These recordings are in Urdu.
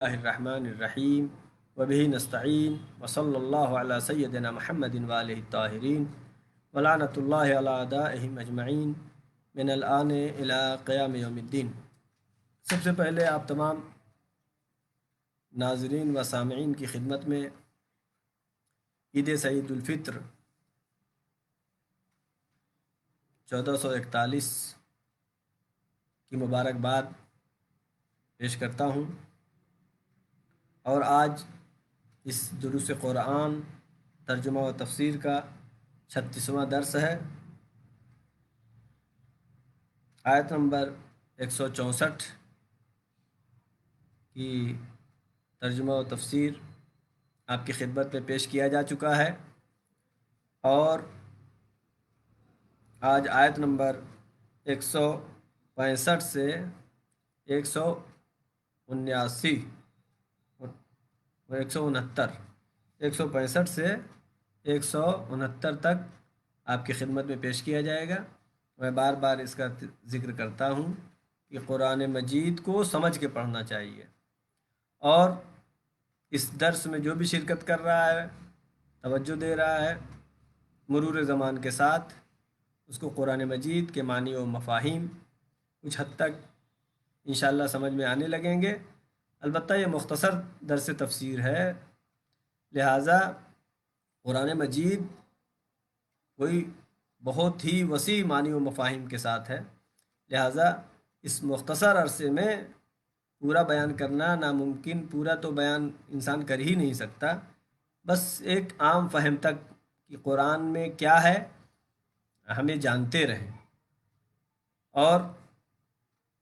الرحمن الرحیم وبہ نستعین وصلی اللہ علی سیدنا محمد وآلہ الطاہرین ولعنۃ اللہ علی اعدائہم اجمعین من الآن الی قیام یوم الدین۔ سب سے پہلے آپ تمام ناظرین و سامعین کی خدمت میں عید سعید الفطر 1441 کی مبارکباد پیش کرتا ہوں، اور آج اس دروس قرآن ترجمہ و تفسیر کا 36واں درس ہے۔ آیت نمبر 164 کی ترجمہ و تفسیر آپ کی خدمت میں پیش کیا جا چکا ہے، اور آج آیت نمبر 165 سے 169 165 سے 169 تک آپ کی خدمت میں پیش کیا جائے گا۔ میں بار بار اس کا ذکر کرتا ہوں کہ قرآن مجید کو سمجھ کے پڑھنا چاہیے، اور اس درس میں جو بھی شرکت کر رہا ہے، توجہ دے رہا ہے، مرور زمان کے ساتھ اس کو قرآن مجید کے معنی و مفاہیم کچھ حد تک انشاءاللہ سمجھ میں آنے لگیں گے۔ البتہ یہ مختصر درس تفسیر ہے، لہٰذا قرآن مجید کوئی بہت ہی وسیع معنی و مفاہیم کے ساتھ ہے، لہٰذا اس مختصر عرصے میں پورا بیان کرنا ناممکن، پورا تو بیان انسان کر ہی نہیں سکتا، بس ایک عام فہم تک کہ قرآن میں کیا ہے ہمیں جانتے رہیں اور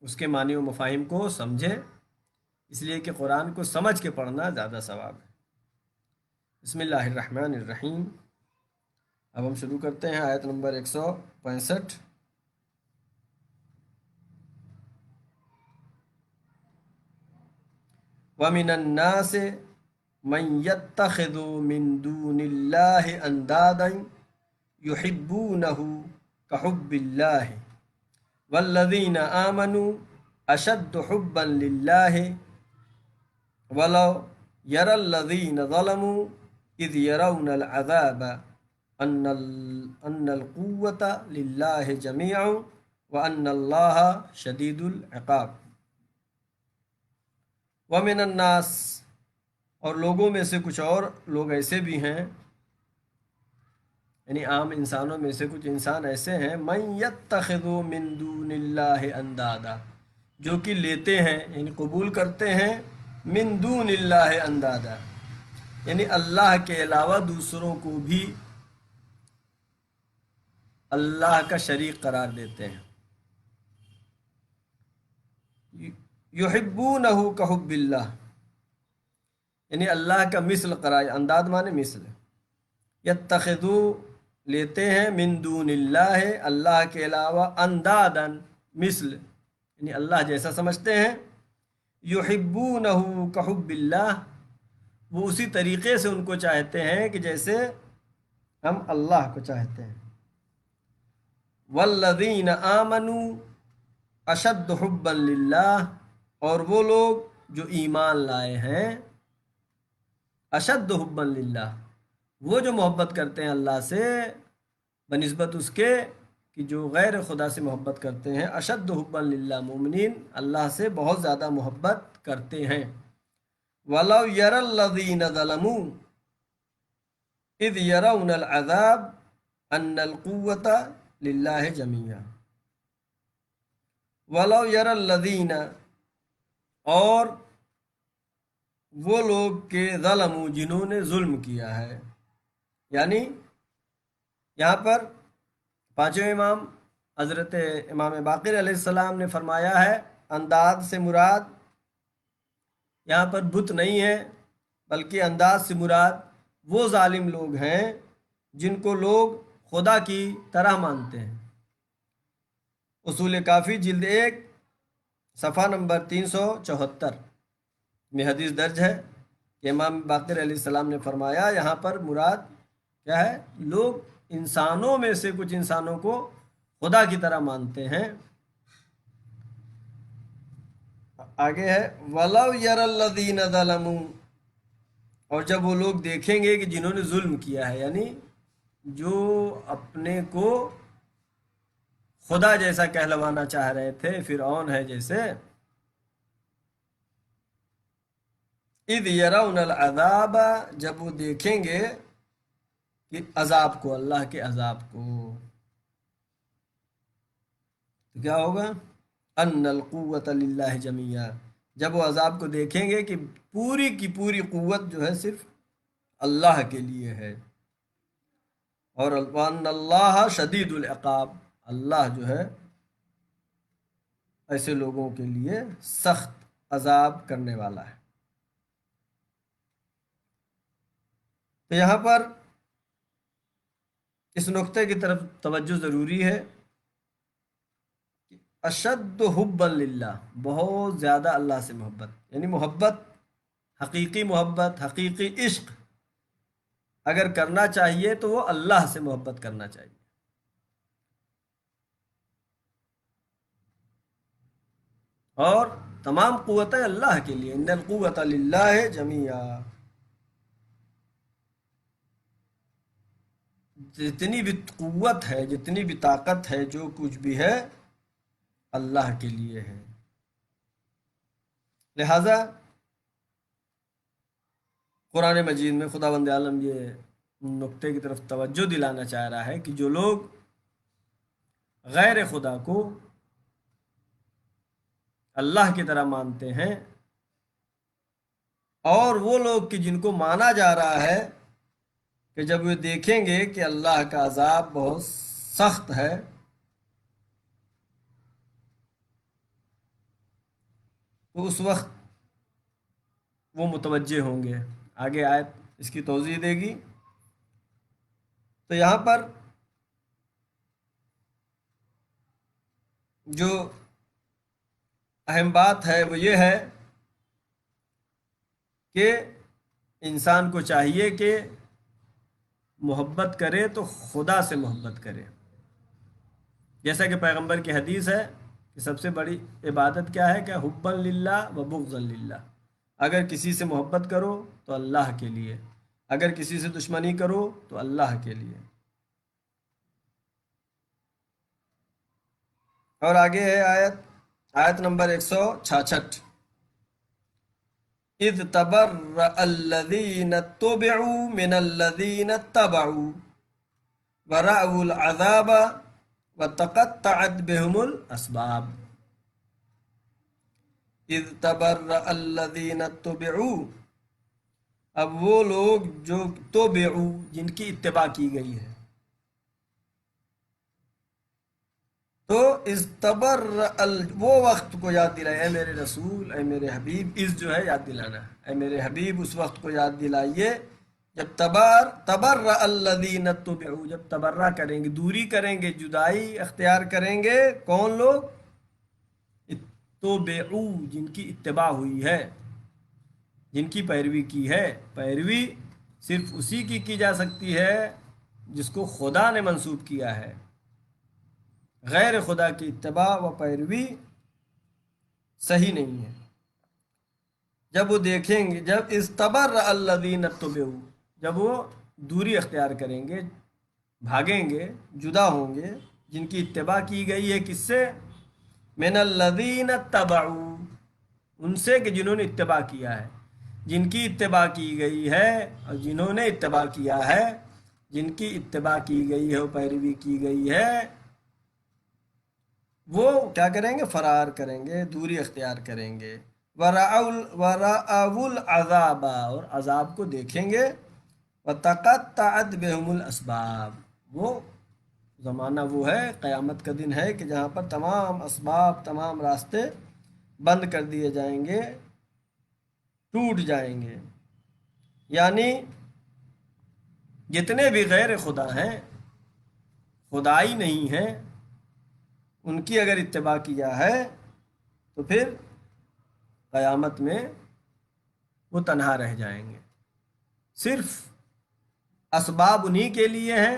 اس کے معنی و مفاہیم کو سمجھیں، اس لیے کہ قرآن کو سمجھ کے پڑھنا زیادہ ثواب ہے۔ بسم اللہ الرحمن الرحیم۔ اب ہم شروع کرتے ہیں آیت نمبر 165۔ وَمِنَ النَّاسِ مَن يَتَّخِذُ مِن دُونِ اللَّهِ أَندَادًا يُحِبُّونَهُ كَحُبِّ اللَّهِ وَالَّذِينَ آمَنُوا أَشَدُّ حُبًّا لِلَّهِ وَلَوْ يَرَى الَّذِينَ ظَلَمُوا إِذْ يَرَوْنَ الْعَذَابَ أَنَّ الْقُوَّةَ لِلَّهِ جَمِيعًا وَأَنَّ اللَّهَ شَدِيدُ الْعِقَابِ۔ وَمِنَ النَّاسِ، اور لوگوں میں سے کچھ اور لوگ ایسے بھی ہیں، یعنی عام انسانوں میں سے کچھ انسان ایسے ہیں، مَن يَتَّخِذُ مِن دُونِ اللَّهِ أَندَادًا، جو کہ لیتے ہیں یعنی قبول کرتے ہیں، من دون اللہ اندادا، یعنی اللہ کے علاوہ دوسروں کو بھی اللہ کا شریک قرار دیتے ہیں۔ یحبونہ کحب اللہ، یعنی اللہ کا مثل قرار، انداد مانے مثل، یتخذو لیتے ہیں، من دون اللہ اللہ کے علاوہ، اندادا مثل، یعنی اللہ جیسا سمجھتے ہیں، یحبونہ کحب اللہ، وہ اسی طریقے سے ان کو چاہتے ہیں کہ جیسے ہم اللہ کو چاہتے ہیں۔ والذین آمنوا اشد حبا للہ، اور وہ لوگ جو ایمان لائے ہیں، اشد حبا للہ، وہ جو محبت کرتے ہیں اللہ سے بنسبت اس کے کہ جو غیر خدا سے محبت کرتے ہیں، اشد حبا للہ، مومنین اللہ سے بہت زیادہ محبت کرتے ہیں۔ وَلَوْ يَرَى الَّذِينَ ظَلَمُوا إِذْ يَرَوْنَ الْعَذَابَ أَنَّ الْقُوَّةَ لِلَّهِ جَمِيعًا۔ وَلَوْ يَرَى الَّذِينَ، اور وہ لوگ کہ ظلموا، جنہوں نے ظلم کیا ہے، یعنی یہاں پر پانچویں امام حضرت امام باقر علیہ السلام نے فرمایا ہے، انداز سے مراد یہاں پر بت نہیں ہے، بلکہ انداز سے مراد وہ ظالم لوگ ہیں جن کو لوگ خدا کی طرح مانتے ہیں۔ اصول کافی جلد 1 صفحہ نمبر 374 میں حدیث درج ہے کہ امام باقر علیہ السلام نے فرمایا، یہاں پر مراد کیا ہے؟ لوگ انسانوں میں سے کچھ انسانوں کو خدا کی طرح مانتے ہیں، آگے ہے وَلَوْ يَرَى الَّذِينَ ظَلَمُوا، اور جب وہ لوگ دیکھیں گے کہ جنہوں نے ظلم کیا ہے، یعنی جو اپنے کو خدا جیسا کہلوانا چاہ رہے تھے، فرعون ہے جیسے، اِذْ يَرَوْنَ الْعَذَابَ، جب وہ دیکھیں گے کہ عذاب کو، اللہ کے عذاب کو، تو کیا ہوگا؟ ان القوت للہ جمیعا، جب وہ عذاب کو دیکھیں گے کہ پوری کی پوری قوت جو ہے صرف اللہ کے لیے ہے، اور وان اللہ شدید العقاب، اللہ جو ہے ایسے لوگوں کے لیے سخت عذاب کرنے والا ہے۔ تو یہاں پر اس نقطے کی طرف توجہ ضروری ہے کہ اشد حبا للہ، بہت زیادہ اللہ سے محبت، یعنی محبت، حقیقی محبت، حقیقی عشق اگر کرنا چاہیے تو وہ اللہ سے محبت کرنا چاہیے۔ اور تمام قوتیں اللہ کے لیے، ان القوت للہ جمیعا، جتنی بھی قوت ہے، جتنی بھی طاقت ہے، جو کچھ بھی ہے اللہ کے لیے ہے۔ لہذا قرآن مجید میں خداوند عالم یہ نقطے کی طرف توجہ دلانا چاہ رہا ہے کہ جو لوگ غیر خدا کو اللہ کی طرح مانتے ہیں، اور وہ لوگ کہ جن کو مانا جا رہا ہے کہ جب وہ دیکھیں گے کہ اللہ کا عذاب بہت سخت ہے، تو اس وقت وہ متوجہ ہوں گے۔ آگے آیت اس کی توضیح دے گی۔ تو یہاں پر جو اہم بات ہے وہ یہ ہے کہ انسان کو چاہیے کہ محبت کرے تو خدا سے محبت کرے، جیسا کہ پیغمبر کی حدیث ہے کہ سب سے بڑی عبادت کیا ہے؟ کہ حبا للہ و بغضا للہ، اگر کسی سے محبت کرو تو اللہ کے لیے، اگر کسی سے دشمنی کرو تو اللہ کے لیے۔ اور آگے ہے آیت نمبر 166، اذ تبرأ الذین اتبعوا من الذین اتبعوا ورأوا العذاب وتقطعت بهم الاسباب۔ اذ تبرأ الذین اتبعوا، اب وہ لوگ جو تبعوا، جن کی اتباع کی گئی ہے، تو وہ وقت کو یاد دلائے، اے میرے رسول، اے میرے حبیب، اس جو ہے یاد دلانا، اے میرے حبیب اس وقت کو یاد دلائیے جب تبرأ الذین اتبعوا، جب تبرہ کریں گے، دوری کریں گے، جدائی اختیار کریں گے، کون لوگ؟ اتبعوا، جن کی اتباع ہوئی ہے، جن کی پیروی کی ہے۔ پیروی صرف اسی کی جا سکتی ہے جس کو خدا نے منسوب کیا ہے، غیر خدا کی اتباع و پیروی صحیح نہیں ہے۔ جب وہ دیکھیں گے، جب استبرأ الذین اتبعوا، جب وہ دوری اختیار کریں گے، بھاگیں گے، جدا ہوں گے، جن کی اتباع کی گئی ہے، کس سے؟ من الذین اتبعوا، ان سے کہ جنہوں نے اتباع کیا ہے، جن کی اتباع کی گئی ہے اور جنہوں نے اتباع کیا ہے، جن کی اتباع کی گئی ہے اور پیروی کی گئی ہے، وہ کیا کریں گے؟ فرار کریں گے، دوری اختیار کریں گے۔ وَرَأَوُا الْعَذَابَ، اور عذاب کو دیکھیں گے۔ وَتَقَطَّعَتْ بِهُمُ الْأَسْبَابُ، وہ زمانہ وہ ہے، قیامت کا دن ہے کہ جہاں پر تمام اسباب، تمام راستے بند کر دیے جائیں گے، ٹوٹ جائیں گے۔ یعنی جتنے بھی غیر خدا ہیں، خدائی نہیں ہیں، ان کی اگر اتباع کیا ہے تو پھر قیامت میں وہ تنہا رہ جائیں گے۔ صرف اسباب انہی کے لیے ہیں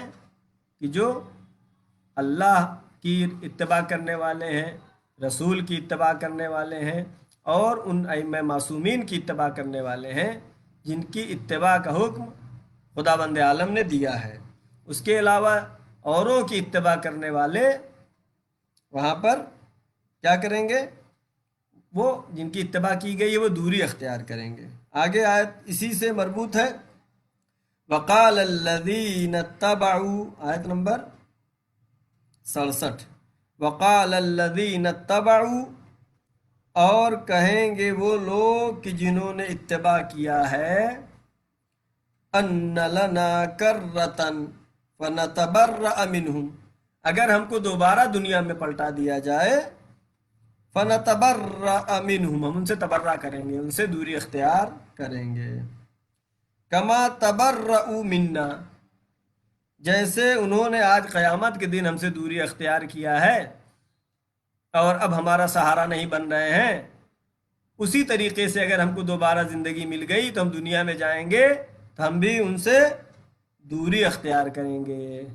کہ جو اللہ کی اتباع کرنے والے ہیں، رسول کی اتباع کرنے والے ہیں، اور ان ائمہ معصومین کی اتباع کرنے والے ہیں جن کی اتباع کا حکم خداوند عالم نے دیا ہے۔ اس کے علاوہ اوروں کی اتباع کرنے والے وہاں پر کیا کریں گے؟ وہ جن کی اتباع کی گئی ہے وہ دوری اختیار کریں گے۔ آگے آیت اسی سے مربوط ہے، وقال الذین اتبعوا، آیت نمبر 67، وقال الذین اتبعوا، اور کہیں گے وہ لوگ کہ جنہوں نے اتباع کیا ہے، ان لنا کرۃ فنتبرأ منہم، اگر ہم کو دوبارہ دنیا میں پلٹا دیا جائے، فنتبرأ منہم، ہم ان سے تبرہ کریں گے، ان سے دوری اختیار کریں گے، کما تبرؤوا منا، جیسے انہوں نے آج قیامت کے دن ہم سے دوری اختیار کیا ہے اور اب ہمارا سہارا نہیں بن رہے ہیں، اسی طریقے سے اگر ہم کو دوبارہ زندگی مل گئی تو ہم دنیا میں جائیں گے تو ہم بھی ان سے دوری اختیار کریں گے۔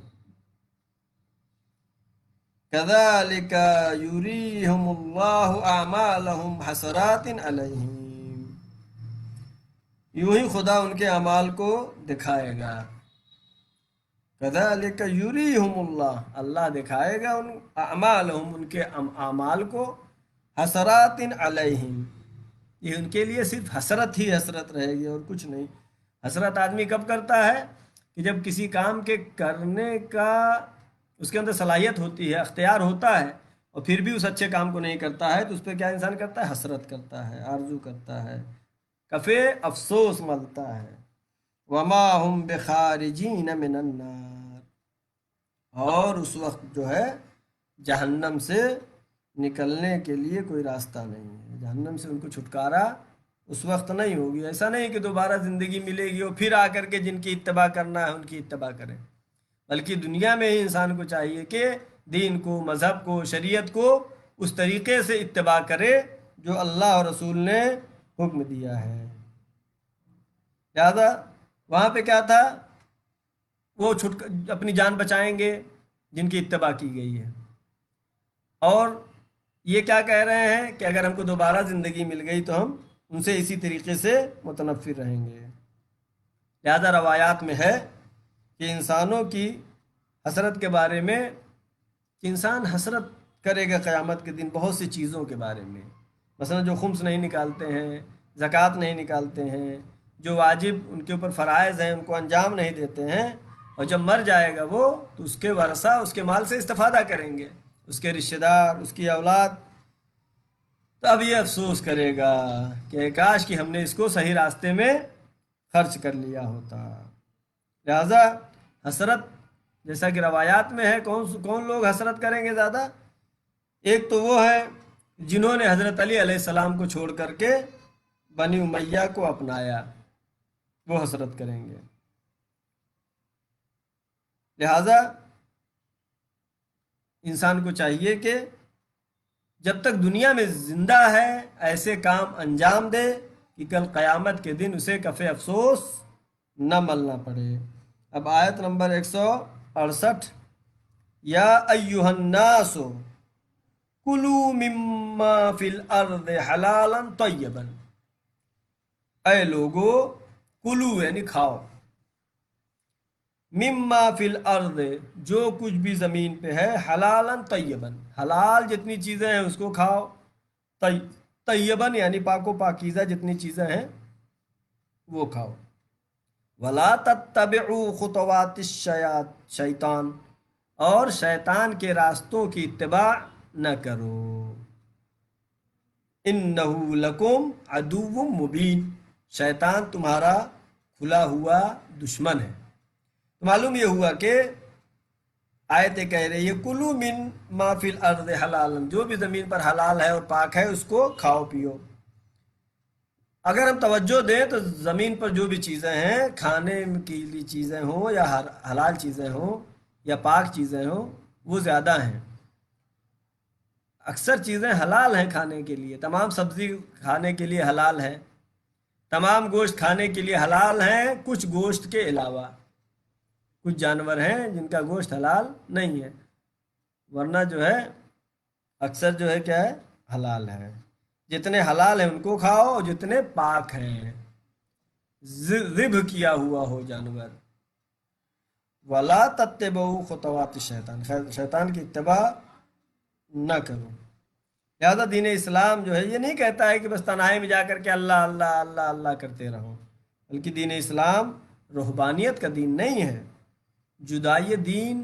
كذلك يريهم الله أعمالهم حسرات عليهم، یوں ہی خدا ان کے اعمال کو دکھائے گا۔ كذلك يريهم اللہ، اللہ دکھائے گا ان اعمالهم، ان کے اعمال کو، حسرات علیہم، یہ ان کے لیے صرف حسرت ہی حسرت رہے گی اور کچھ نہیں۔ حسرت آدمی کب کرتا ہے؟ کہ جب کسی کام کے کرنے کا اس کے اندر صلاحیت ہوتی ہے، اختیار ہوتا ہے، اور پھر بھی اس اچھے کام کو نہیں کرتا ہے تو اس پہ کیا انسان کرتا ہے؟ حسرت کرتا ہے، آرزو کرتا ہے، کفے افسوس ملتا ہے۔ وما ہم بخارجین من النار، اور اس وقت جو ہے جہنم سے نکلنے کے لیے کوئی راستہ نہیں ہے، جہنم سے ان کو چھٹکارا اس وقت نہیں ہوگی۔ ایسا نہیں کہ دوبارہ زندگی ملے گی اور پھر آ کر کے جن کی اتباع کرنا ہے ان کی اتباع کریں، بلکہ دنیا میں ہی انسان کو چاہیے کہ دین کو، مذہب کو، شریعت کو اس طریقے سے اتباع کرے جو اللہ اور رسول نے حکم دیا ہے۔ لہذا وہاں پہ کیا تھا؟ وہ اپنی جان بچائیں گے جن کی اتباع کی گئی ہے، اور یہ کیا کہہ رہے ہیں کہ اگر ہم کو دوبارہ زندگی مل گئی تو ہم ان سے اسی طریقے سے متنفر رہیں گے۔ لہذا روایات میں ہے کہ انسانوں کی حسرت کے بارے میں، کہ انسان حسرت کرے گا قیامت کے دن بہت سی چیزوں کے بارے میں، مثلا جو خمس نہیں نکالتے ہیں، زکوٰۃ نہیں نکالتے ہیں، جو واجب ان کے اوپر فرائض ہیں ان کو انجام نہیں دیتے ہیں، اور جب مر جائے گا وہ تو اس کے ورثہ اس کے مال سے استفادہ کریں گے، اس کے رشتہ دار، اس کی اولاد، تب یہ افسوس کرے گا کہ کاش کہ ہم نے اس کو صحیح راستے میں خرچ کر لیا ہوتا۔ لہذا حسرت جیسا کہ روایات میں ہے، کون لوگ حسرت کریں گے زیادہ؟ ایک تو وہ ہے جنہوں نے حضرت علی علیہ السلام کو چھوڑ کر کے بنی امیہ کو اپنایا، وہ حسرت کریں گے۔ لہذا انسان کو چاہیے کہ جب تک دنیا میں زندہ ہے ایسے کام انجام دے کہ کل قیامت کے دن اسے کف افسوس نہ ملنا پڑے۔ اب آیت نمبر 168، یا ایہا الناس کلوا مما فی الارض حلالا طیبا، اے لوگو، کلو یعنی کھاؤ، مما فی الارض جو کچھ بھی زمین پہ ہے، حلالا طیبا، حلال جتنی چیزیں ہیں اس کو کھاؤ، طیبا یعنی پاک و پاکیزہ جتنی چیزیں ہیں وہ کھاؤ، ولا تتبعوا خطوات الشیطان، اور شیطان کے راستوں کی اتباع نہ کرو، انہ لکم عدو مبین، شیطان تمہارا کھلا ہوا دشمن ہے۔ تو معلوم یہ ہوا کہ آیتیں کہہ رہی ہے کلو من ما فی الارض حلالا، جو بھی زمین پر حلال ہے اور پاک ہے اس کو کھاؤ پیو۔ اگر ہم توجہ دیں تو زمین پر جو بھی چیزیں ہیں، کھانے کی لیے چیزیں ہوں یا حلال چیزیں ہوں یا پاک چیزیں ہوں، وہ زیادہ ہیں۔ اکثر چیزیں حلال ہیں کھانے کے لیے، تمام سبزی کھانے کے لیے حلال ہے، تمام گوشت کھانے کے لیے حلال ہیں، کچھ گوشت کے علاوہ کچھ جانور ہیں جن کا گوشت حلال نہیں ہے، ورنہ جو ہے اکثر جو ہے کیا ہے؟ حلال ہے۔ جتنے حلال ہیں ان کو کھاؤ، جتنے پاک ہیں، ذبح کیا ہوا ہو جانور۔ ولا تتبعوا خطوات الشیطان، شیطان کی اتباع نہ کرو۔ لہذا دین اسلام جو ہے یہ نہیں کہتا ہے کہ بس تنہائی میں جا کر کے اللہ اللہ اللہ اللہ کرتے رہو، بلکہ دین اسلام رہبانیت کا دین نہیں ہے، جدائی دین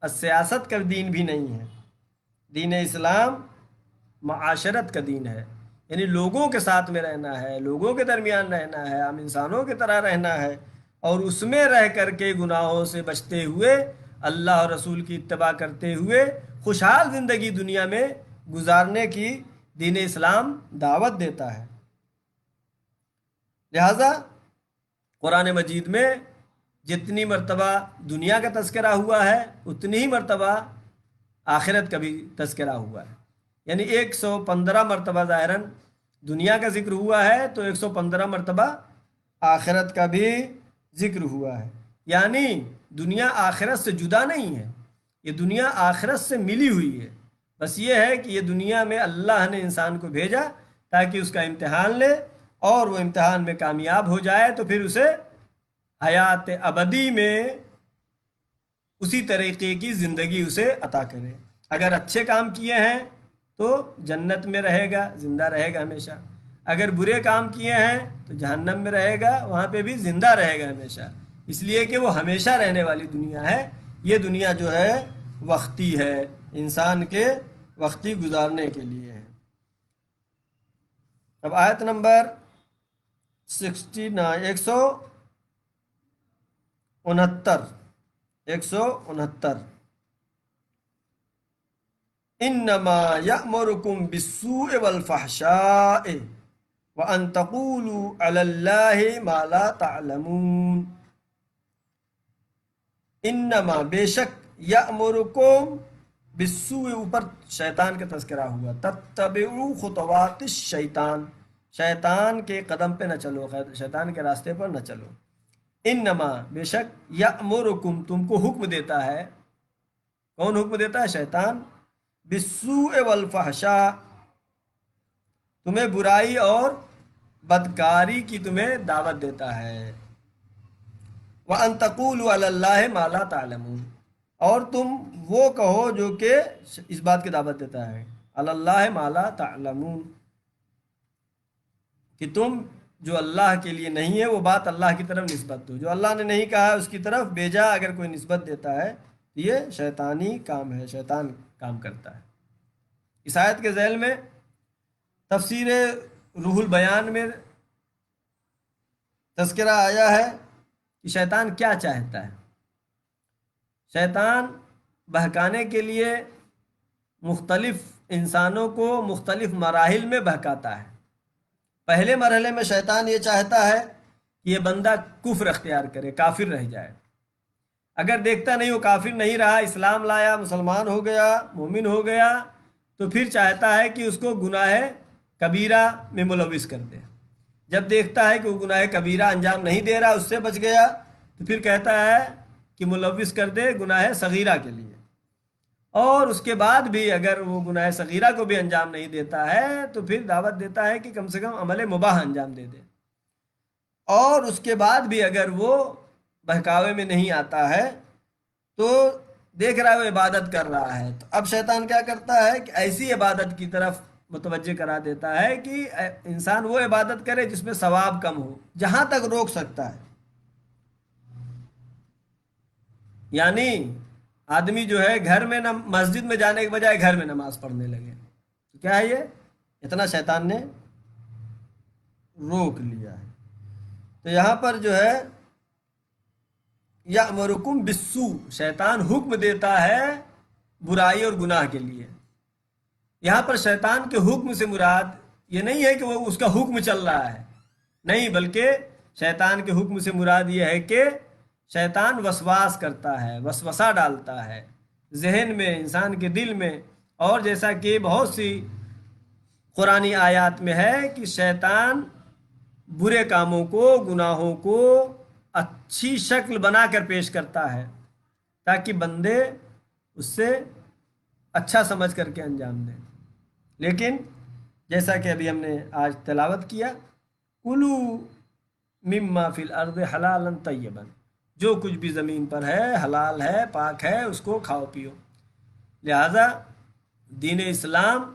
سیاست کا دین بھی نہیں ہے۔ دین اسلام معاشرت کا دین ہے، یعنی لوگوں کے ساتھ میں رہنا ہے، لوگوں کے درمیان رہنا ہے، عام انسانوں کی طرح رہنا ہے، اور اس میں رہ کر کے گناہوں سے بچتے ہوئے اللہ اور رسول کی اتباع کرتے ہوئے خوشحال زندگی دنیا میں گزارنے کی دین اسلام دعوت دیتا ہے۔ لہذا قرآن مجید میں جتنی مرتبہ دنیا کا تذکرہ ہوا ہے اتنی ہی مرتبہ آخرت کا بھی تذکرہ ہوا ہے، یعنی 115 مرتبہ ظاہراً دنیا کا ذکر ہوا ہے تو 115 مرتبہ آخرت کا بھی ذکر ہوا ہے، یعنی دنیا آخرت سے جدا نہیں ہے، یہ دنیا آخرت سے ملی ہوئی ہے، بس یہ ہے کہ یہ دنیا میں اللہ نے انسان کو بھیجا تاکہ اس کا امتحان لے، اور وہ امتحان میں کامیاب ہو جائے تو پھر اسے حیات ابدی میں اسی طریقے کی زندگی اسے عطا کرے۔ اگر اچھے کام کیے ہیں تو جنت میں رہے گا، زندہ رہے گا ہمیشہ، اگر برے کام کیے ہیں تو جہنم میں رہے گا، وہاں پہ بھی زندہ رہے گا ہمیشہ، اس لیے کہ وہ ہمیشہ رہنے والی دنیا ہے۔ یہ دنیا جو ہے وقتی ہے، انسان کے وقتی گزارنے کے لیے ہے۔ اب آیت نمبر 169 انما یأمرکم بالسوء والفحشاء وان تقولوا علی اللہ ما لا تعلمون۔ انما بے شک یأمرکم بالسوء، اوپر شیطان کا تذکرہ ہوا، تتبعوا خطوات الشیطان، شیطان کے قدم پہ نہ چلو، شیطان کے راستے پر نہ چلو۔ انما بے شک یأمرکم تم کو حکم دیتا ہے، کون حکم دیتا ہے؟ شیطان، بالسوء والفحشاء، تمہیں برائی اور بدکاری کی تمہیں دعوت دیتا ہے، وَأَن تَقُولُوا عَلَى اللَّهِ مَا لَا تَعْلَمُونَ، اور تم وہ کہو جو کہ اس بات کی دعوت دیتا ہے، عَلَى اللَّهِ مَا لَا تَعْلَمُونَ، کہ تم جو اللہ کے لیے نہیں ہے وہ بات اللہ کی طرف نسبت دو، جو اللہ نے نہیں کہا اس کی طرف بیجا اگر کوئی نسبت دیتا ہے یہ شیطانی کام ہے، شیطان کام کرتا ہے۔ اس آیت کے ذیل میں تفسیر روح البیان میں تذکرہ آیا ہے کہ شیطان کیا چاہتا ہے۔ شیطان بہکانے کے لیے مختلف انسانوں کو مختلف مراحل میں بہکاتا ہے۔ پہلے مرحلے میں شیطان یہ چاہتا ہے کہ یہ بندہ کفر اختیار کرے، کافر رہ جائے، اگر دیکھتا نہیں وہ کافر نہیں رہا، اسلام لایا، مسلمان ہو گیا، مومن ہو گیا، تو پھر چاہتا ہے کہ اس کو گناہ کبیرہ میں ملوث کر دے۔ جب دیکھتا ہے کہ وہ گناہ کبیرہ انجام نہیں دے رہا، اس سے بچ گیا، تو پھر کہتا ہے کہ ملوث کر دے گناہ صغیرہ کے لیے، اور اس کے بعد بھی اگر وہ گناہ صغیرہ کو بھی انجام نہیں دیتا ہے تو پھر دعوت دیتا ہے کہ کم سے کم عمل مباح انجام دے دے، اور اس کے بعد بھی اگر وہ بہکاوے میں نہیں آتا ہے تو دیکھ رہا ہے وہ عبادت کر رہا ہے، تو اب شیطان کیا کرتا ہے کہ ایسی عبادت کی طرف متوجہ کرا دیتا ہے کہ انسان وہ عبادت کرے جس میں ثواب کم ہو، جہاں تک روک سکتا ہے۔ یعنی آدمی جو ہے گھر میں مسجد میں جانے کے بجائے گھر میں نماز پڑھنے لگے، تو کیا ہے یہ؟ اتنا شیطان نے روک لیا ہے۔ تو یہاں پر جو ہے یأمرکم بالسوء، شیطان حکم دیتا ہے برائی اور گناہ کے لیے۔ یہاں پر شیطان کے حکم سے مراد یہ نہیں ہے کہ وہ اس کا حکم چل رہا ہے، نہیں، بلکہ شیطان کے حکم سے مراد یہ ہے کہ شیطان وسواس کرتا ہے، وسوسہ ڈالتا ہے ذہن میں، انسان کے دل میں، اور جیسا کہ بہت سی قرآنی آیات میں ہے کہ شیطان برے کاموں کو، گناہوں کو اچھی شکل بنا کر پیش کرتا ہے تاکہ بندے اس سے اچھا سمجھ کر کے انجام دیں، لیکن جیسا کہ ابھی ہم نے آج تلاوت کیا، کلو مما فی الارض حلالا طیبا، جو کچھ بھی زمین پر ہے حلال ہے، پاک ہے، اس کو کھاؤ پیو۔ لہذا دین اسلام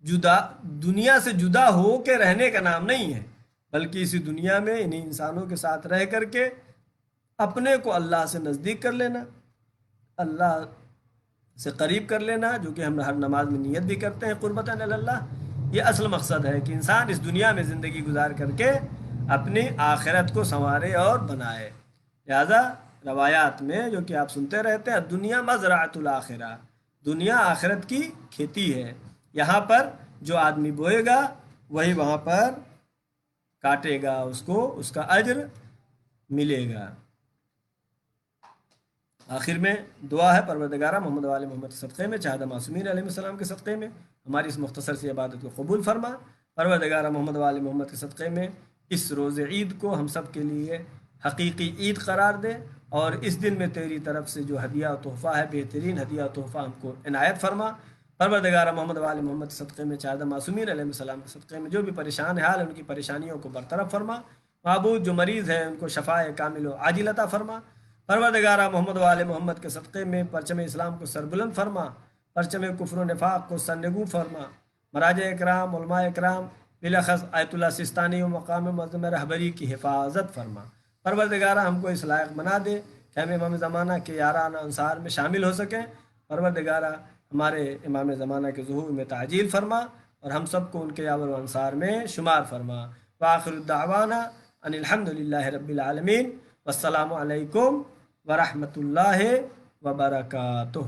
جدا دنیا سے جدا ہو کے رہنے کا نام نہیں ہے، بلکہ اسی دنیا میں انہیں انسانوں کے ساتھ رہ کر کے اپنے کو اللہ سے نزدیک کر لینا، اللہ سے قریب کر لینا، جو کہ ہم ہر نماز میں نیت بھی کرتے ہیں قربتاً اللہ۔ یہ اصل مقصد ہے کہ انسان اس دنیا میں زندگی گزار کر کے اپنی آخرت کو سنوارے اور بنائے۔ لہذا روایات میں جو کہ آپ سنتے رہتے ہیں، دنیا مزرعۃ الآخرہ، دنیا آخرت کی کھیتی ہے، یہاں پر جو آدمی بوئے گا وہی وہاں پر کاٹے گا، اس کو اس کا اجر ملے گا۔ آخر میں دعا ہے، پروردگارہ محمد وآل محمد کے صدقے میں، چاہدہ معصومین علیہ السلام کے صدقے میں ہماری اس مختصر سی عبادت کو قبول فرما۔ پروردگارہ محمد وآل محمد کے صدقے میں اس روز عید کو ہم سب کے لیے حقیقی عید قرار دے، اور اس دن میں تیری طرف سے جو ہدیہ و تحفہ ہے، بہترین ہدیہ و تحفہ ہم کو عنایت فرما۔ پروردگارہ محمد وآل محمد کے صدقے میں، چاہدہ معصومین علیہ السلام کے صدقے میں جو بھی پریشان حال ہیں ان کی پریشانیوں کو برطرف فرما۔ معبود جو مریض ہیں ان کو شفائے کامل و عاجل عطا فرما۔ پروردگارہ محمد وآل محمد کے صدقے میں پرچم اسلام کو سربلند فرما، پرچم کفر و نفاق کو سرنگوں فرما۔ مراجع اکرام، علماء اکرام، بالاخص آیت اللہ سستانی و مقام معظم رہبری کی حفاظت فرما۔ پروردگارہ ہم کو اس لائق بنا دے کہ ہم امام زمانہ کے یاران انصار میں شامل ہو سکیں۔ پروردگارہ ہمارے امام زمانہ کے ظہور میں تعجیل فرما، اور ہم سب کو ان کے یاور و انصار میں شمار فرما۔ وآخر الدعوانا ان الحمد للہ رب العالمین، والسلام علیکم ورحمۃ اللہ وبرکاتہ۔